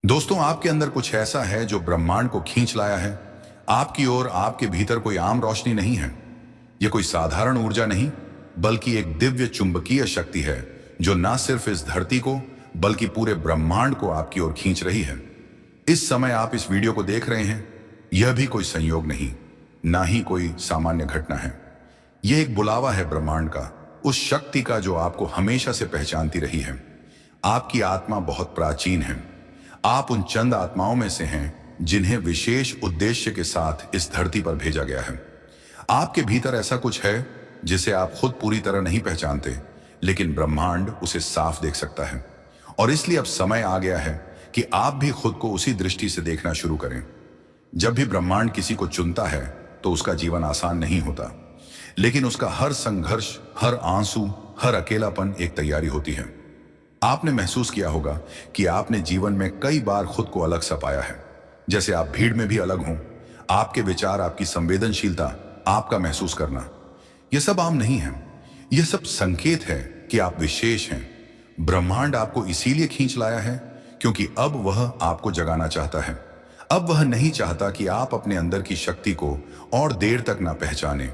दोस्तों, आपके अंदर कुछ ऐसा है जो ब्रह्मांड को खींच लाया है आपकी ओर। आपके भीतर कोई आम रोशनी नहीं है। यह कोई साधारण ऊर्जा नहीं, बल्कि एक दिव्य चुंबकीय शक्ति है जो न सिर्फ इस धरती को बल्कि पूरे ब्रह्मांड को आपकी ओर खींच रही है। इस समय आप इस वीडियो को देख रहे हैं, यह भी कोई संयोग नहीं, ना ही कोई सामान्य घटना है। यह एक बुलावा है ब्रह्मांड का, उस शक्ति का जो आपको हमेशा से पहचानती रही है। आपकी आत्मा बहुत प्राचीन है। आप उन चंद आत्माओं में से हैं जिन्हें विशेष उद्देश्य के साथ इस धरती पर भेजा गया है। आपके भीतर ऐसा कुछ है जिसे आप खुद पूरी तरह नहीं पहचानते, लेकिन ब्रह्मांड उसे साफ देख सकता है। और इसलिए अब समय आ गया है कि आप भी खुद को उसी दृष्टि से देखना शुरू करें। जब भी ब्रह्मांड किसी को चुनता है तो उसका जीवन आसान नहीं होता, लेकिन उसका हर संघर्ष, हर आंसू, हर अकेलापन एक तैयारी होती है। आपने महसूस किया होगा कि आपने जीवन में कई बार खुद को अलग सा पाया है, जैसे आप भीड़ में भी अलग हों। आपके विचार, आपकी संवेदनशीलता, आपका महसूस करना, यह सब आम नहीं है। यह सब संकेत है कि आप विशेष हैं। ब्रह्मांड आपको इसीलिए खींच लाया है क्योंकि अब वह आपको जगाना चाहता है। अब वह नहीं चाहता कि आप अपने अंदर की शक्ति को और देर तक ना पहचाने।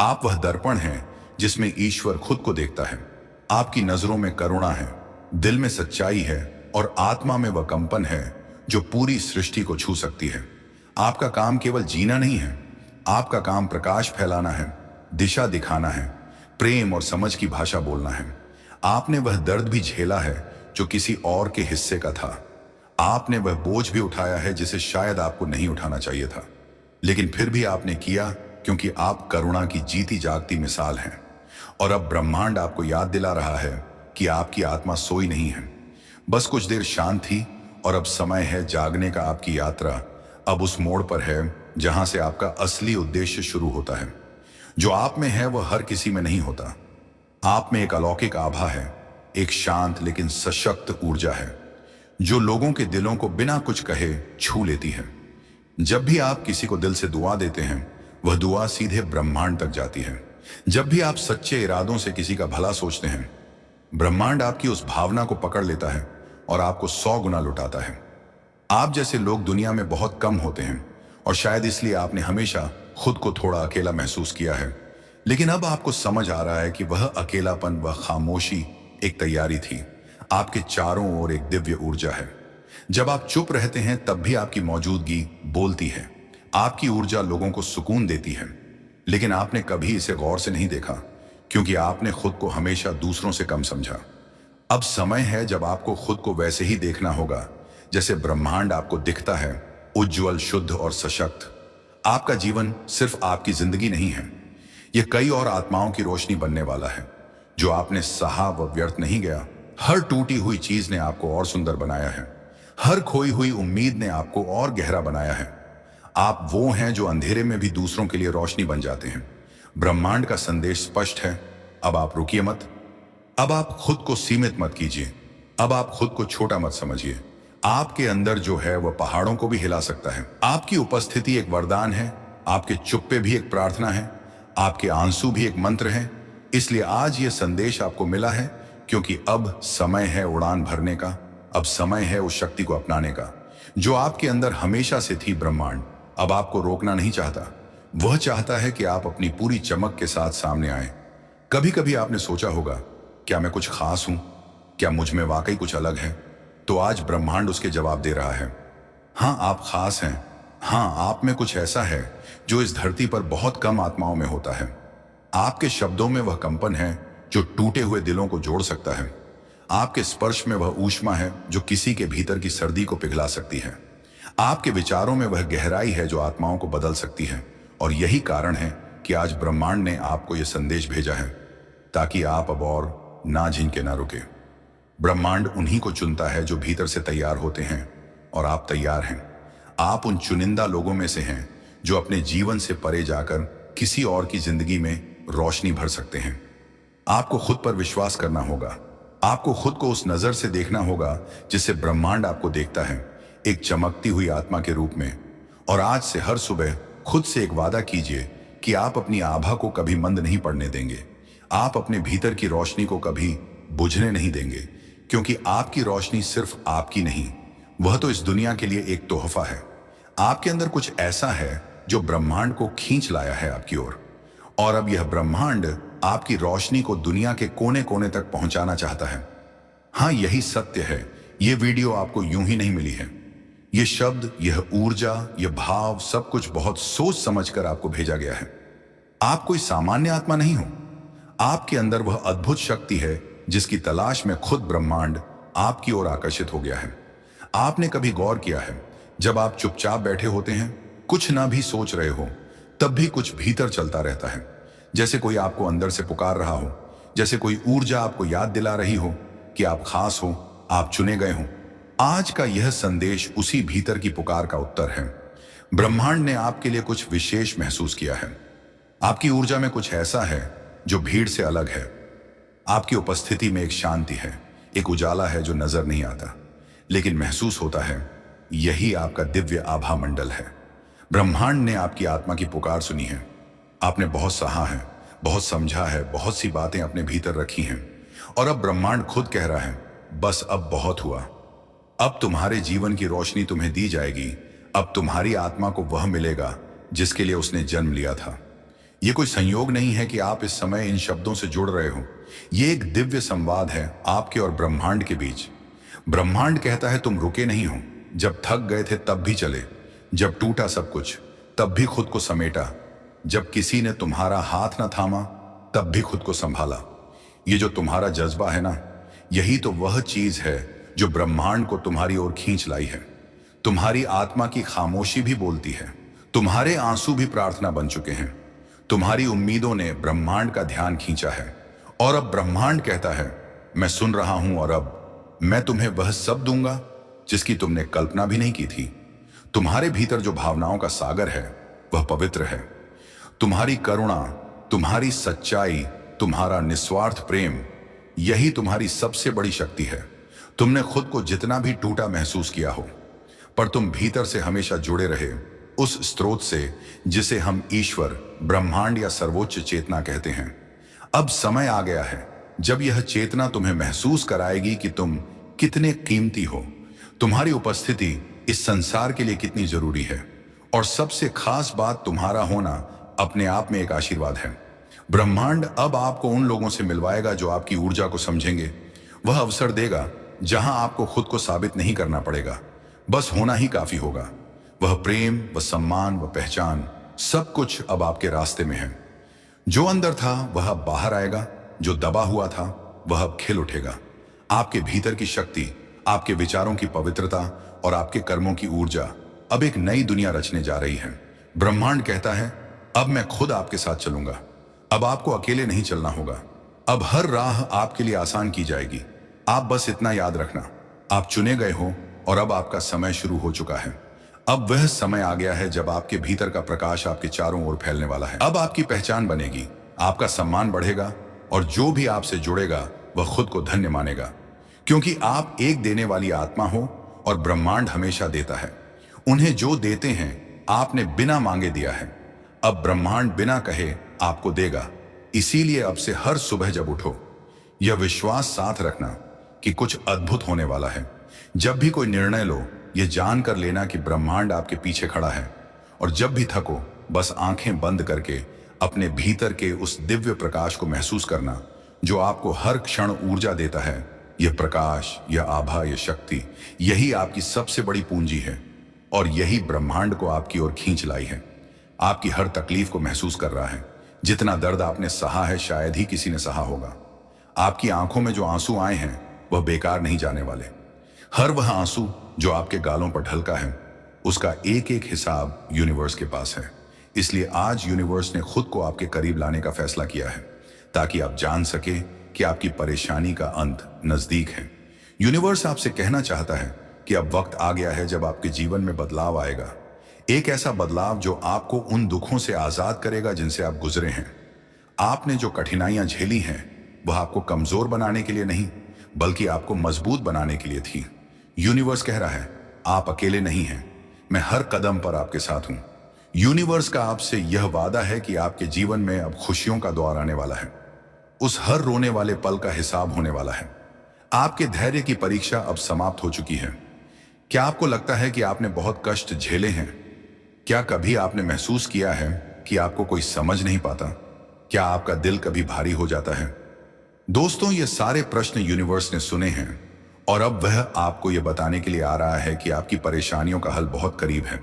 आप वह दर्पण हैं जिसमें ईश्वर खुद को देखता है। आपकी नजरों में करुणा है, दिल में सच्चाई है और आत्मा में वह कंपन है जो पूरी सृष्टि को छू सकती है। आपका काम केवल जीना नहीं है, आपका काम प्रकाश फैलाना है, दिशा दिखाना है, प्रेम और समझ की भाषा बोलना है। आपने वह दर्द भी झेला है जो किसी और के हिस्से का था। आपने वह बोझ भी उठाया है जिसे शायद आपको नहीं उठाना चाहिए था, लेकिन फिर भी आपने किया क्योंकि आप करुणा की जीती जागती मिसाल हैं। और अब ब्रह्मांड आपको याद दिला रहा है कि आपकी आत्मा सोई नहीं है, बस कुछ देर शांत थी। और अब समय है जागने का। आपकी यात्रा अब उस मोड़ पर है जहां से आपका असली उद्देश्य शुरू होता है। जो आप में है वह हर किसी में नहीं होता। आप में एक अलौकिक आभा है, एक शांत लेकिन सशक्त ऊर्जा है जो लोगों के दिलों को बिना कुछ कहे छू लेती है। जब भी आप किसी को दिल से दुआ देते हैं, वह दुआ सीधे ब्रह्मांड तक जाती है। जब भी आप सच्चे इरादों से किसी का भला सोचते हैं, ब्रह्मांड आपकी उस भावना को पकड़ लेता है और आपको 100 गुना लुटाता है। आप जैसे लोग दुनिया में बहुत कम होते हैं और शायद इसलिए आपने हमेशा खुद को थोड़ा अकेला महसूस किया है। लेकिन अब आपको समझ आ रहा है कि वह अकेलापन, वह खामोशी एक तैयारी थी। आपके चारों ओर एक दिव्य ऊर्जा है। जब आप चुप रहते हैं तब भी आपकी मौजूदगी बोलती है। आपकी ऊर्जा लोगों को सुकून देती है, लेकिन आपने कभी इसे गौर से नहीं देखा क्योंकि आपने खुद को हमेशा दूसरों से कम समझा। अब समय है जब आपको खुद को वैसे ही देखना होगा जैसे ब्रह्मांड आपको दिखता है, उज्जवल, शुद्ध और सशक्त। आपका जीवन सिर्फ आपकी जिंदगी नहीं है, यह कई और आत्माओं की रोशनी बनने वाला है। जो आपने सहा वह व्यर्थ नहीं गया। हर टूटी हुई चीज ने आपको और सुंदर बनाया है। हर खोई हुई उम्मीद ने आपको और गहरा बनाया है। आप वो हैं जो अंधेरे में भी दूसरों के लिए रोशनी बन जाते हैं। ब्रह्मांड का संदेश स्पष्ट है, अब आप रुकिए मत। अब आप खुद को सीमित मत कीजिए। अब आप खुद को छोटा मत समझिए। आपके अंदर जो है वह पहाड़ों को भी हिला सकता है। आपकी उपस्थिति एक वरदान है, आपके चुप्पे भी एक प्रार्थना है, आपके आंसू भी एक मंत्र है। इसलिए आज यह संदेश आपको मिला है क्योंकि अब समय है उड़ान भरने का। अब समय है उस शक्ति को अपनाने का जो आपके अंदर हमेशा से थी। ब्रह्मांड अब आपको रोकना नहीं चाहता, वह चाहता है कि आप अपनी पूरी चमक के साथ सामने आए। कभी कभी आपने सोचा होगा, क्या मैं कुछ खास हूं? क्या मुझ में वाकई कुछ अलग है? तो आज ब्रह्मांड उसके जवाब दे रहा है। हाँ, आप खास हैं। हाँ, आप में कुछ ऐसा है जो इस धरती पर बहुत कम आत्माओं में होता है। आपके शब्दों में वह कंपन है जो टूटे हुए दिलों को जोड़ सकता है। आपके स्पर्श में वह ऊष्मा है जो किसी के भीतर की सर्दी को पिघला सकती है। आपके विचारों में वह गहराई है जो आत्माओं को बदल सकती है। और यही कारण है कि आज ब्रह्मांड ने आपको यह संदेश भेजा है ताकि आप अब और ना झिझके ना रुके। ब्रह्मांड उन्हीं को चुनता है जो भीतर से तैयार होते हैं, और आप तैयार हैं। आप उन चुनिंदा लोगों में से हैं जो अपने जीवन से परे जाकर किसी और की जिंदगी में रोशनी भर सकते हैं। आपको खुद पर विश्वास करना होगा। आपको खुद को उस नजर से देखना होगा जिससे ब्रह्मांड आपको देखता है, एक चमकती हुई आत्मा के रूप में। और आज से हर सुबह खुद से एक वादा कीजिए कि आप अपनी आभा को कभी मंद नहीं पड़ने देंगे। आप अपने भीतर की रोशनी को कभी बुझने नहीं देंगे, क्योंकि आपकी रोशनी सिर्फ आपकी नहीं, वह तो इस दुनिया के लिए एक तोहफा है। आपके अंदर कुछ ऐसा है जो ब्रह्मांड को खींच लाया है आपकी ओर, और अब यह ब्रह्मांड आपकी रोशनी को दुनिया के कोने कोने तक पहुंचाना चाहता है। हाँ, यही सत्य है। यह वीडियो आपको यूं ही नहीं मिली है। यह शब्द, यह ऊर्जा, यह भाव, सब कुछ बहुत सोच समझकर आपको भेजा गया है। आप कोई सामान्य आत्मा नहीं हो। आपके अंदर वह अद्भुत शक्ति है जिसकी तलाश में खुद ब्रह्मांड आपकी ओर आकर्षित हो गया है। आपने कभी गौर किया है, जब आप चुपचाप बैठे होते हैं, कुछ ना भी सोच रहे हो, तब भी कुछ भीतर चलता रहता है, जैसे कोई आपको अंदर से पुकार रहा हो, जैसे कोई ऊर्जा आपको याद दिला रही हो कि आप खास हो, आप चुने गए हो। आज का यह संदेश उसी भीतर की पुकार का उत्तर है। ब्रह्मांड ने आपके लिए कुछ विशेष महसूस किया है। आपकी ऊर्जा में कुछ ऐसा है जो भीड़ से अलग है। आपकी उपस्थिति में एक शांति है, एक उजाला है जो नजर नहीं आता, लेकिन महसूस होता है। यही आपका दिव्य आभा मंडल है। ब्रह्मांड ने आपकी आत्मा की पुकार सुनी है। आपने बहुत सहा है, बहुत समझा है, बहुत सी बातें अपने भीतर रखी हैं, और अब ब्रह्मांड खुद कह रहा है, बस अब बहुत हुआ। अब तुम्हारे जीवन की रोशनी तुम्हें दी जाएगी। अब तुम्हारी आत्मा को वह मिलेगा जिसके लिए उसने जन्म लिया था। यह कोई संयोग नहीं है कि आप इस समय इन शब्दों से जुड़ रहे हो। यह एक दिव्य संवाद है आपके और ब्रह्मांड के बीच। ब्रह्मांड कहता है, तुम रुके नहीं हो। जब थक गए थे तब भी चले, जब टूटा सब कुछ तब भी खुद को समेटा, जब किसी ने तुम्हारा हाथ न थामा तब भी खुद को संभाला। ये जो तुम्हारा जज्बा है ना, यही तो वह चीज है जो ब्रह्मांड को तुम्हारी ओर खींच लाई है। तुम्हारी आत्मा की खामोशी भी बोलती है, तुम्हारे आंसू भी प्रार्थना बन चुके हैं, तुम्हारी उम्मीदों ने ब्रह्मांड का ध्यान खींचा है। और अब ब्रह्मांड कहता है, मैं सुन रहा हूं, और अब मैं तुम्हें वह सब दूंगा जिसकी तुमने कल्पना भी नहीं की थी। तुम्हारे भीतर जो भावनाओं का सागर है वह पवित्र है। तुम्हारी करुणा, तुम्हारी सच्चाई, तुम्हारा निस्वार्थ प्रेम, यही तुम्हारी सबसे बड़ी शक्ति है। तुमने खुद को जितना भी टूटा महसूस किया हो, पर तुम भीतर से हमेशा जुड़े रहे उस स्रोत से जिसे हम ईश्वर, ब्रह्मांड या सर्वोच्च चेतना कहते हैं। अब समय आ गया है जब यह चेतना तुम्हें महसूस कराएगी कि तुम कितने कीमती हो, तुम्हारी उपस्थिति इस संसार के लिए कितनी जरूरी है, और सबसे खास बात, तुम्हारा होना अपने आप में एक आशीर्वाद है। ब्रह्मांड अब आपको उन लोगों से मिलवाएगा जो आपकी ऊर्जा को समझेंगे। वह अवसर देगा जहां आपको खुद को साबित नहीं करना पड़ेगा, बस होना ही काफी होगा। वह प्रेम, वह सम्मान, वह पहचान, सब कुछ अब आपके रास्ते में है। जो अंदर था वह अब बाहर आएगा, जो दबा हुआ था वह अब खिल उठेगा। आपके भीतर की शक्ति, आपके विचारों की पवित्रता और आपके कर्मों की ऊर्जा अब एक नई दुनिया रचने जा रही है। ब्रह्मांड कहता है, अब मैं खुद आपके साथ चलूंगा। अब आपको अकेले नहीं चलना होगा। अब हर राह आपके लिए आसान की जाएगी। आप बस इतना याद रखना, आप चुने गए हो, और अब आपका समय शुरू हो चुका है। अब वह समय आ गया है जब आपके भीतर का प्रकाश आपके चारों ओर फैलने वाला है। अब आपकी पहचान बनेगी, आपका सम्मान बढ़ेगा, और जो भी आपसे जुड़ेगा वह खुद को धन्य मानेगा, क्योंकि आप एक देने वाली आत्मा हो और ब्रह्मांड हमेशा देता है। उन्हें जो देते हैं आपने बिना मांगे दिया है। अब ब्रह्मांड बिना कहे आपको देगा। इसीलिए अब से हर सुबह जब उठो, यह विश्वास साथ रखना कि कुछ अद्भुत होने वाला है। जब भी कोई निर्णय लो, यह जानकर लेना कि ब्रह्मांड आपके पीछे खड़ा है। और जब भी थको, बस आंखें बंद करके अपने भीतर के उस दिव्य प्रकाश को महसूस करना जो आपको हर क्षण ऊर्जा देता है। यह प्रकाश, यह आभा, यह शक्ति, यही आपकी सबसे बड़ी पूंजी है, और यही ब्रह्मांड को आपकी ओर खींच लाई है। आपकी हर तकलीफ को महसूस कर रहा है। जितना दर्द आपने सहा है शायद ही किसी ने सहा होगा। आपकी आंखों में जो आंसू आए हैं वह बेकार नहीं जाने वाले। हर वह आंसू जो आपके गालों पर ढलका है, उसका एक एक हिसाब यूनिवर्स के पास है। इसलिए आज यूनिवर्स ने खुद को आपके करीब लाने का फैसला किया है, ताकि आप जान सके कि आपकी परेशानी का अंत नजदीक है। यूनिवर्स आपसे कहना चाहता है कि अब वक्त आ गया है जब आपके जीवन में बदलाव आएगा। एक ऐसा बदलाव जो आपको उन दुखों से आजाद करेगा जिनसे आप गुजरे हैं। आपने जो कठिनाइयां झेली हैं वह आपको कमजोर बनाने के लिए नहीं, बल्कि आपको मजबूत बनाने के लिए थी। यूनिवर्स कह रहा है, आप अकेले नहीं हैं, मैं हर कदम पर आपके साथ हूं। यूनिवर्स का आपसे यह वादा है कि आपके जीवन में अब खुशियों का दौर आने वाला है। उस हर रोने वाले पल का हिसाब होने वाला है। आपके धैर्य की परीक्षा अब समाप्त हो चुकी है। क्या आपको लगता है कि आपने बहुत कष्ट झेले हैं? क्या कभी आपने महसूस किया है कि आपको कोई समझ नहीं पाता? क्या आपका दिल कभी भारी हो जाता है? दोस्तों, ये सारे प्रश्न यूनिवर्स ने सुने हैं और अब वह आपको यह बताने के लिए आ रहा है कि आपकी परेशानियों का हल बहुत करीब है।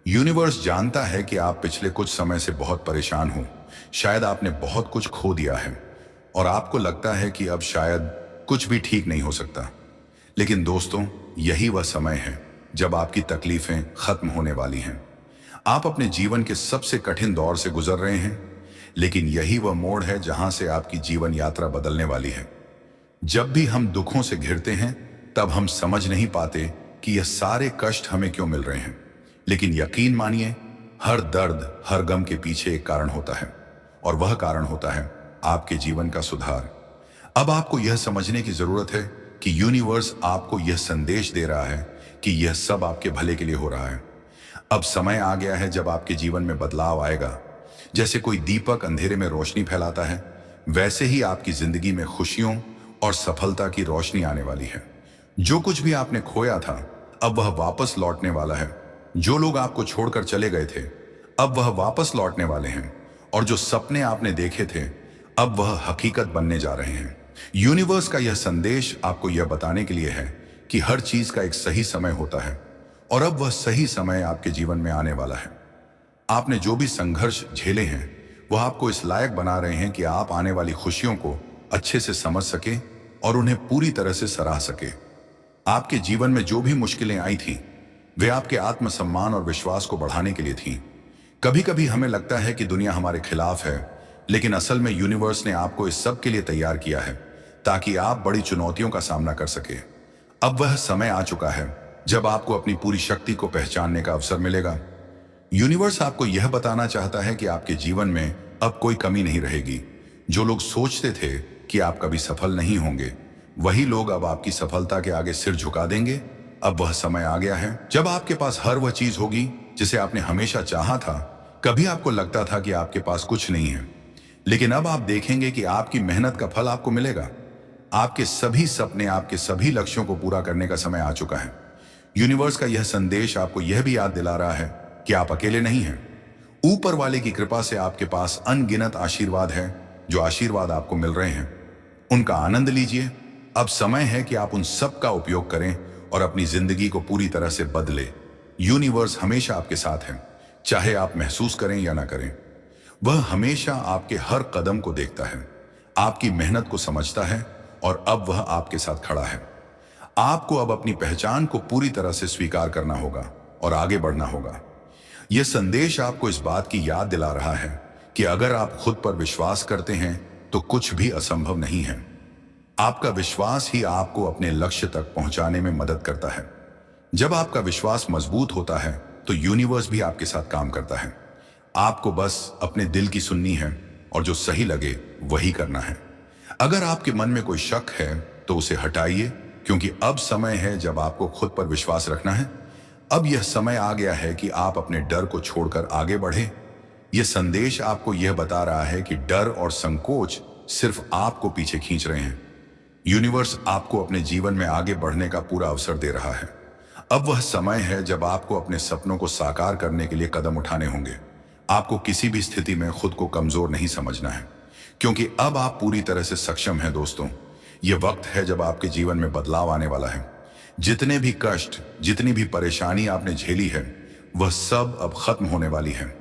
यूनिवर्स जानता है कि आप पिछले कुछ समय से बहुत परेशान हो। शायद आपने बहुत कुछ खो दिया है और आपको लगता है कि अब शायद कुछ भी ठीक नहीं हो सकता। लेकिन दोस्तों, यही वह समय है जब आपकी तकलीफें खत्म होने वाली हैं। आप अपने जीवन के सबसे कठिन दौर से गुजर रहे हैं, लेकिन यही वह मोड़ है जहां से आपकी जीवन यात्रा बदलने वाली है। जब भी हम दुखों से घिरते हैं, तब हम समझ नहीं पाते कि यह सारे कष्ट हमें क्यों मिल रहे हैं। लेकिन यकीन मानिए, हर दर्द, हर गम के पीछे एक कारण होता है और वह कारण होता है आपके जीवन का सुधार। अब आपको यह समझने की जरूरत है कि यूनिवर्स आपको यह संदेश दे रहा है कि यह सब आपके भले के लिए हो रहा है। अब समय आ गया है जब आपके जीवन में बदलाव आएगा। जैसे कोई दीपक अंधेरे में रोशनी फैलाता है, वैसे ही आपकी जिंदगी में खुशियों और सफलता की रोशनी आने वाली है। जो कुछ भी आपने खोया था, अब वह वापस लौटने वाला है। जो लोग आपको छोड़कर चले गए थे, अब वह वापस लौटने वाले हैं। और जो सपने आपने देखे थे, अब वह हकीकत बनने जा रहे हैं। यूनिवर्स का यह संदेश आपको यह बताने के लिए है कि हर चीज का एक सही समय होता है और अब वह सही समय आपके जीवन में आने वाला है। आपने जो भी संघर्ष झेले हैं, वह आपको इस लायक बना रहे हैं कि आप आने वाली खुशियों को अच्छे से समझ सके और उन्हें पूरी तरह से सराह सके। आपके जीवन में जो भी मुश्किलें आई थीं, वे आपके आत्मसम्मान और विश्वास को बढ़ाने के लिए थीं। कभी कभी हमें लगता है कि दुनिया हमारे खिलाफ है, लेकिन असल में यूनिवर्स ने आपको इस सब के लिए तैयार किया है ताकि आप बड़ी चुनौतियों का सामना कर सके। अब वह समय आ चुका है जब आपको अपनी पूरी शक्ति को पहचानने का अवसर मिलेगा। यूनिवर्स आपको यह बताना चाहता है कि आपके जीवन में अब कोई कमी नहीं रहेगी। जो लोग सोचते थे कि आप कभी सफल नहीं होंगे, वही लोग अब आपकी सफलता के आगे सिर झुका देंगे। अब वह समय आ गया है जब आपके पास हर वह चीज होगी जिसे आपने हमेशा चाहा था। कभी आपको लगता था कि आपके पास कुछ नहीं है, लेकिन अब आप देखेंगे कि आपकी मेहनत का फल आपको मिलेगा। आपके सभी सपने, आपके सभी लक्ष्यों को पूरा करने का समय आ चुका है। यूनिवर्स का यह संदेश आपको यह भी याद दिला रहा है कि आप अकेले नहीं हैं। ऊपर वाले की कृपा से आपके पास अनगिनत आशीर्वाद है। जो आशीर्वाद आपको मिल रहे हैं, उनका आनंद लीजिए। अब समय है कि आप उन सब का उपयोग करें और अपनी जिंदगी को पूरी तरह से बदले। यूनिवर्स हमेशा आपके साथ है, चाहे आप महसूस करें या ना करें। वह हमेशा आपके हर कदम को देखता है, आपकी मेहनत को समझता है और अब वह आपके साथ खड़ा है। आपको अब अपनी पहचान को पूरी तरह से स्वीकार करना होगा और आगे बढ़ना होगा। यह संदेश आपको इस बात की याद दिला रहा है कि अगर आप खुद पर विश्वास करते हैं तो कुछ भी असंभव नहीं है। आपका विश्वास ही आपको अपने लक्ष्य तक पहुंचाने में मदद करता है। जब आपका विश्वास मजबूत होता है तो यूनिवर्स भी आपके साथ काम करता है। आपको बस अपने दिल की सुननी है और जो सही लगे वही करना है। अगर आपके मन में कोई शक है तो उसे हटाइए, क्योंकि अब समय है जब आपको खुद पर विश्वास रखना है। अब यह समय आ गया है कि आप अपने डर को छोड़कर आगे बढ़े। यह संदेश आपको यह बता रहा है कि डर और संकोच सिर्फ आपको पीछे खींच रहे हैं। यूनिवर्स आपको अपने जीवन में आगे बढ़ने का पूरा अवसर दे रहा है। अब वह समय है जब आपको अपने सपनों को साकार करने के लिए कदम उठाने होंगे। आपको किसी भी स्थिति में खुद को कमजोर नहीं समझना है, क्योंकि अब आप पूरी तरह से सक्षम हैं। दोस्तों, यह वक्त है जब आपके जीवन में बदलाव आने वाला है। जितने भी कष्ट, जितनी भी परेशानी आपने झेली है, वह सब अब खत्म होने वाली है।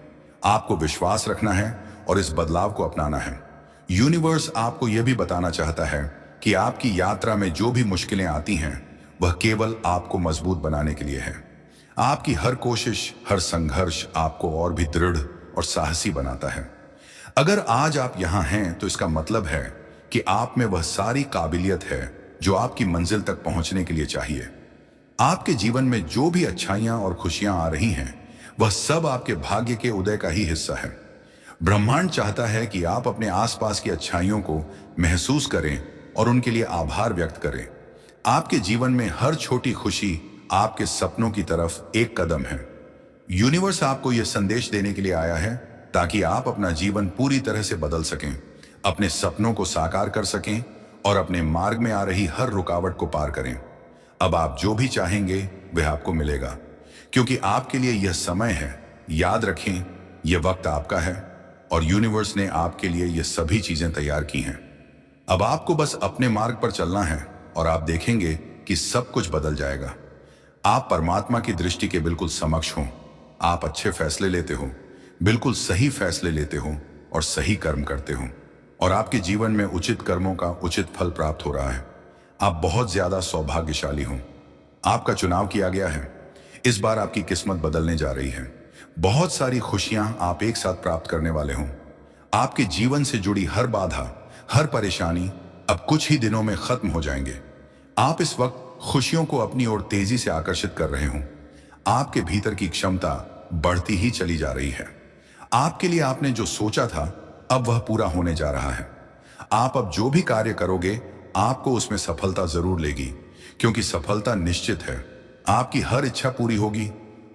आपको विश्वास रखना है और इस बदलाव को अपनाना है। यूनिवर्स आपको यह भी बताना चाहता है कि आपकी यात्रा में जो भी मुश्किलें आती हैं, वह केवल आपको मजबूत बनाने के लिए है। आपकी हर कोशिश, हर संघर्ष आपको और भी दृढ़ और साहसी बनाता है। अगर आज आप यहां हैं तो इसका मतलब है कि आप में वह सारी काबिलियत है जो आपकी मंजिल तक पहुंचने के लिए चाहिए। आपके जीवन में जो भी अच्छाइयां और खुशियां आ रही हैं, वह सब आपके भाग्य के उदय का ही हिस्सा है। ब्रह्मांड चाहता है कि आप अपने आसपास की अच्छाइयों को महसूस करें और उनके लिए आभार व्यक्त करें। आपके जीवन में हर छोटी खुशी आपके सपनों की तरफ एक कदम है। यूनिवर्स आपको यह संदेश देने के लिए आया है ताकि आप अपना जीवन पूरी तरह से बदल सकें, अपने सपनों को साकार कर सकें और अपने मार्ग में आ रही हर रुकावट को पार करें। अब आप जो भी चाहेंगे वह आपको मिलेगा, क्योंकि आपके लिए यह समय है। याद रखें, यह वक्त आपका है और यूनिवर्स ने आपके लिए यह सभी चीजें तैयार की हैं। अब आपको बस अपने मार्ग पर चलना है और आप देखेंगे कि सब कुछ बदल जाएगा। आप परमात्मा की दृष्टि के बिल्कुल समक्ष हो। आप अच्छे फैसले लेते हो, बिल्कुल सही फैसले लेते हो और सही कर्म करते हो, और आपके जीवन में उचित कर्मों का उचित फल प्राप्त हो रहा है। आप बहुत ज्यादा सौभाग्यशाली हो। आपका चुनाव किया गया है। इस बार आपकी किस्मत बदलने जा रही है। बहुत सारी खुशियां आप एक साथ प्राप्त करने वाले हो। आपके जीवन से जुड़ी हर बाधा, हर परेशानी अब कुछ ही दिनों में खत्म हो जाएंगे। आप इस वक्त खुशियों को अपनी ओर तेजी से आकर्षित कर रहे हो। आपके भीतर की क्षमता बढ़ती ही चली जा रही है। आपके लिए आपने जो सोचा था, अब वह पूरा होने जा रहा है। आप अब जो भी कार्य करोगे, आपको उसमें सफलता जरूर लेगी, क्योंकि सफलता निश्चित है। आपकी हर इच्छा पूरी होगी।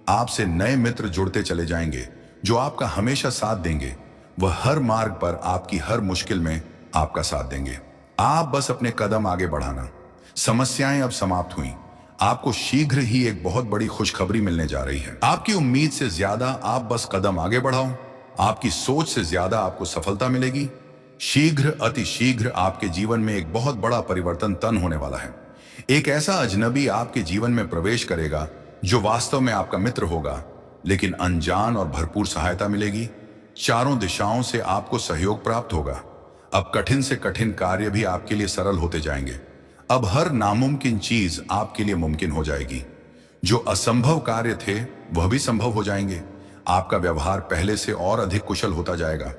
आपसे नए मित्र जुड़ते चले जाएंगे, जो आपका हमेशा साथ देंगे। वह हर मार्ग पर आपकी हर मुश्किल में आपका साथ देंगे। आप बस अपने कदम आगे बढ़ाना। समस्याएं अब समाप्त हुई। आपको शीघ्र ही एक बहुत बड़ी खुशखबरी मिलने जा रही है। आपकी उम्मीद से ज्यादा आप बस कदम आगे बढ़ाओ। आपकी सोच से ज्यादा आपको सफलता मिलेगी। शीघ्र, अति शीघ्र आपके जीवन में एक बहुत बड़ा परिवर्तन तन होने वाला है। एक ऐसा अजनबी आपके जीवन में प्रवेश करेगा, जो वास्तव में आपका मित्र होगा, लेकिन अनजान और भरपूर सहायता मिलेगी। चारों दिशाओं से आपको सहयोग प्राप्त होगा। अब कठिन से कठिन कार्य भी आपके लिए सरल होते जाएंगे। अब हर नामुमकिन चीज आपके लिए मुमकिन हो जाएगी। जो असंभव कार्य थे, वह भी संभव हो जाएंगे। आपका व्यवहार पहले से और अधिक कुशल होता जाएगा।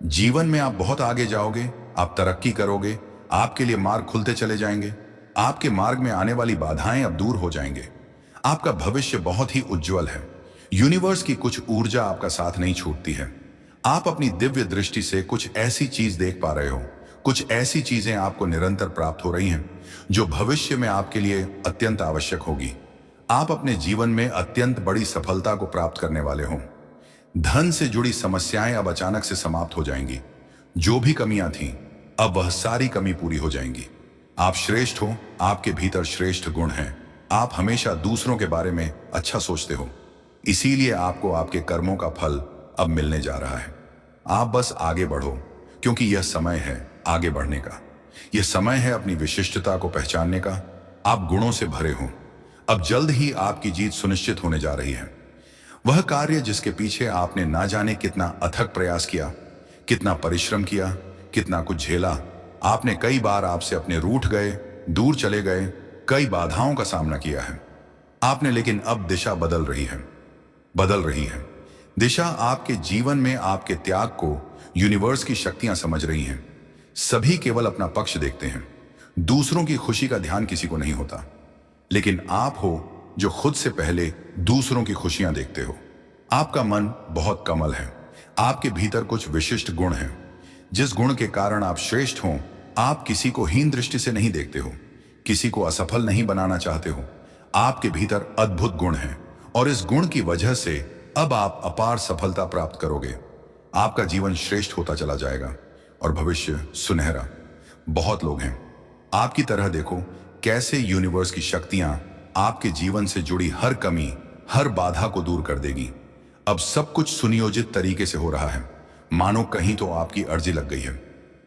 जीवन में आप बहुत आगे जाओगे। आप तरक्की करोगे। आपके लिए मार्ग खुलते चले जाएंगे। आपके मार्ग में आने वाली बाधाएं अब दूर हो जाएंगे। आपका भविष्य बहुत ही उज्जवल है। यूनिवर्स की कुछ ऊर्जा आपका साथ नहीं छूटती है। आप अपनी दिव्य दृष्टि से कुछ ऐसी चीज देख पा रहे हो। कुछ ऐसी चीजें आपको निरंतर प्राप्त हो रही हैं, जो भविष्य में आपके लिए अत्यंत आवश्यक होगी। आप अपने जीवन में अत्यंत बड़ी सफलता को प्राप्त करने वाले हो। धन से जुड़ी समस्याएं अब अचानक से समाप्त हो जाएंगी। जो भी कमियां थीं, अब वह सारी कमी पूरी हो जाएंगी। आप श्रेष्ठ हो। आपके भीतर श्रेष्ठ गुण हैं। आप हमेशा दूसरों के बारे में अच्छा सोचते हो। इसीलिए आपको आपके कर्मों का फल अब मिलने जा रहा है। आप बस आगे बढ़ो, क्योंकि यह समय है आगे बढ़ने का। यह समय है अपनी विशिष्टता को पहचानने का। आप गुणों से भरे हो। अब जल्द ही आपकी जीत सुनिश्चित होने जा रही है। वह कार्य जिसके पीछे आपने ना जाने कितना अथक प्रयास किया, कितना परिश्रम किया, कितना कुछ झेला। आपने कई बार आपसे अपने रूठ गए, दूर चले गए, कई बाधाओं का सामना किया है आपने, लेकिन अब दिशा बदल रही है। दिशा आपके जीवन में आपके त्याग को यूनिवर्स की शक्तियां समझ रही हैं। सभी केवल अपना पक्ष देखते हैं। दूसरों की खुशी का ध्यान किसी को नहीं होता, लेकिन आप हो जो खुद से पहले दूसरों की खुशियां देखते हो। आपका मन बहुत कमल है। आपके भीतर कुछ विशिष्ट गुण हैं, जिस गुण के कारण आप श्रेष्ठ हो। आप किसी को हीन दृष्टि से नहीं देखते हो, किसी को असफल नहीं बनाना चाहते हो। आपके भीतर अद्भुत गुण हैं, और इस गुण की वजह से अब आप अपार सफलता प्राप्त करोगे। आपका जीवन श्रेष्ठ होता चला जाएगा और भविष्य सुनहरा। बहुत लोग हैं आपकी तरह। देखो कैसे यूनिवर्स की शक्तियां आपके जीवन से जुड़ी हर कमी, हर बाधा को दूर कर देगी। अब सब कुछ सुनियोजित तरीके से हो रहा है, मानो कहीं तो आपकी अर्जी लग गई है।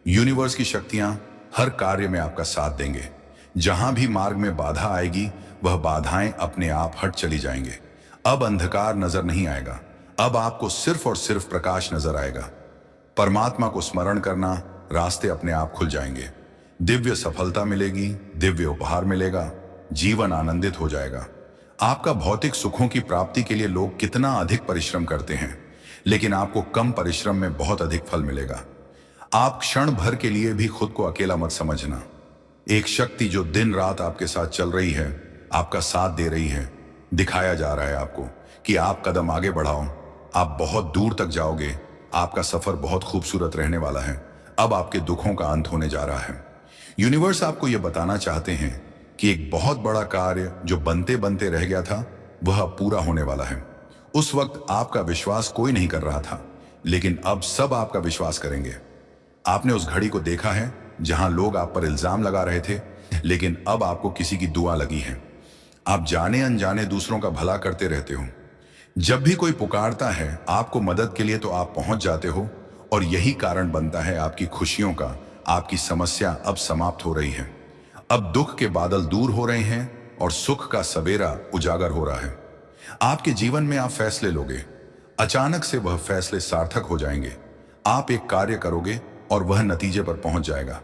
यूनिवर्स की शक्तियां हर कार्य में आपका साथ देंगे। जहां भी मार्ग में बाधा आएगी, वह बाधाएं अपने आप हट चली जाएंगे। अब अंधकार नजर नहीं आएगा। अब आपको सिर्फ और सिर्फ प्रकाश नजर आएगा। परमात्मा को स्मरण करना, रास्ते अपने आप खुल जाएंगे। दिव्य सफलता मिलेगी, दिव्य उपहार मिलेगा, जीवन आनंदित हो जाएगा। आपका भौतिक सुखों की प्राप्ति के लिए लोग कितना अधिक परिश्रम करते हैं, लेकिन आपको कम परिश्रम में बहुत अधिक फल मिलेगा। आप क्षण भर के लिए भी खुद को अकेला मत समझना। एक शक्ति जो दिन रात आपके साथ चल रही है, आपका साथ दे रही है। दिखाया जा रहा है आपको कि आप कदम आगे बढ़ाओ, आप बहुत दूर तक जाओगे। आपका सफर बहुत खूबसूरत रहने वाला है। अब आपके दुखों का अंत होने जा रहा है। यूनिवर्स आपको यह बताना चाहते हैं कि एक बहुत बड़ा कार्य जो बनते बनते रह गया था, वह अब पूरा होने वाला है। उस वक्त आपका विश्वास कोई नहीं कर रहा था, लेकिन अब सब आपका विश्वास करेंगे। आपने उस घड़ी को देखा है जहां लोग आप पर इल्जाम लगा रहे थे, लेकिन अब आपको किसी की दुआ लगी है। आप जाने अनजाने दूसरों का भला करते रहते हो। जब भी कोई पुकारता है आपको मदद के लिए तो आप पहुंच जाते हो, और यही कारण बनता है आपकी खुशियों का। आपकी समस्या अब समाप्त हो रही है। अब दुख के बादल दूर हो रहे हैं और सुख का सवेरा उजागर हो रहा है। आपके जीवन में आप फैसले लोगे, अचानक से वह फैसले सार्थक हो जाएंगे। आप एक कार्य करोगे और वह नतीजे पर पहुंच जाएगा।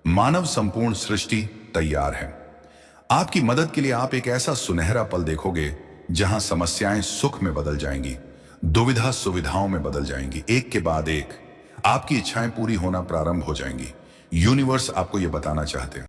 मानव संपूर्ण सृष्टि तैयार है। आपकी मदद के लिए आप एक ऐसा सुनहरा पल देखोगे जहां समस्याएं सुख में बदल जाएंगी, दुविधा सुविधाओं में बदल जाएंगी। एक के बाद एक आपकी इच्छाएं पूरी होना प्रारंभ हो जाएंगी। यूनिवर्स आपको यह बताना चाहते हैं